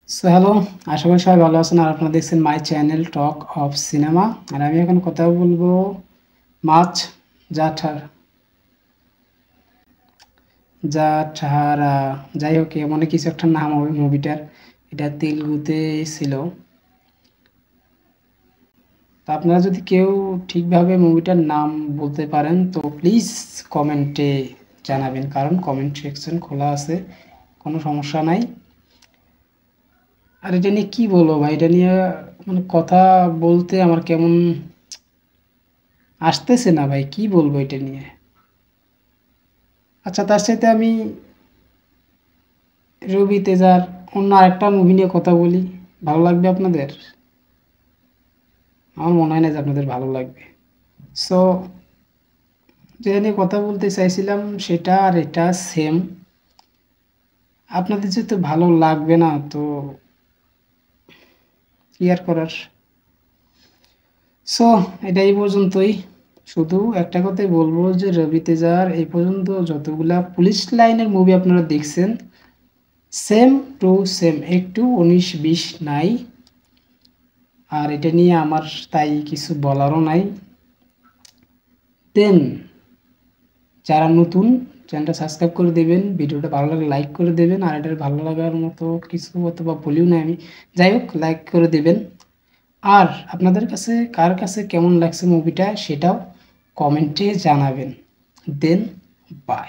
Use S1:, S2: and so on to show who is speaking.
S1: So hello, আশা করি সবাই ভালো আছেন। আর আপনারা দেখছেন my channel talk of cinema. আর আমি এখন কথা বলবো মাছ জাঠার জাঠারা, যাই হোক এমন কিছু একটা নাম হবে মুভিটার। এটা তেলুগুতে ছিল। তো আপনারা যদি কেউ ঠিকভাবে মুভিটার নাম বলতে পারেন তো প্লিজ কমেন্টে জানাবেন, কারণ কমেন্ট সেকশন খোলা আছে, কোনো সমস্যা নাই। আর এটা নিয়ে কি বলবো ভাই, এটা নিয়ে মানে কথা বলতে আমার কেমন আসতেছে না ভাই, কি বলবো এটা নিয়ে। আচ্ছা, তার সাথে আমি রবি তেজার অন্য আরেকটা মুভি নিয়ে কথা বলি, ভালো লাগবে আপনাদের? আমার মনে হয় না যে আপনাদের ভালো লাগবে। সো যেটা নিয়ে কথা বলতে চাইছিলাম সেটা আর এটা সেম। আপনাদের যেহেতু ভালো লাগবে না তো কি আর করার। সো এটা এই পর্যন্তই। শুধু একটা কথাই বলবো যে রবি তেজার এই পর্যন্ত যতগুলা পুলিশ লাইনের মুভি আপনারা দেখছেন, সেম টু সেম, একটু 19-20 নাই। আর এটা নিয়ে আমার তাই কিছু বলারও নাই। দেন যারা নতুন, চ্যানেলটা সাবস্ক্রাইব করে দেবেন, ভিডিওটা ভালো লাগলে লাইক করে দেবেন। আর এটার ভালো লাগার মতো কিছু অথবা বলিও না আমি, যাই হোক লাইক করে দেবেন। আর আপনাদের কাছে কার কাছে কেমন লাগছে মুভিটা সেটাও কমেন্টে জানাবেন। দেন বাই।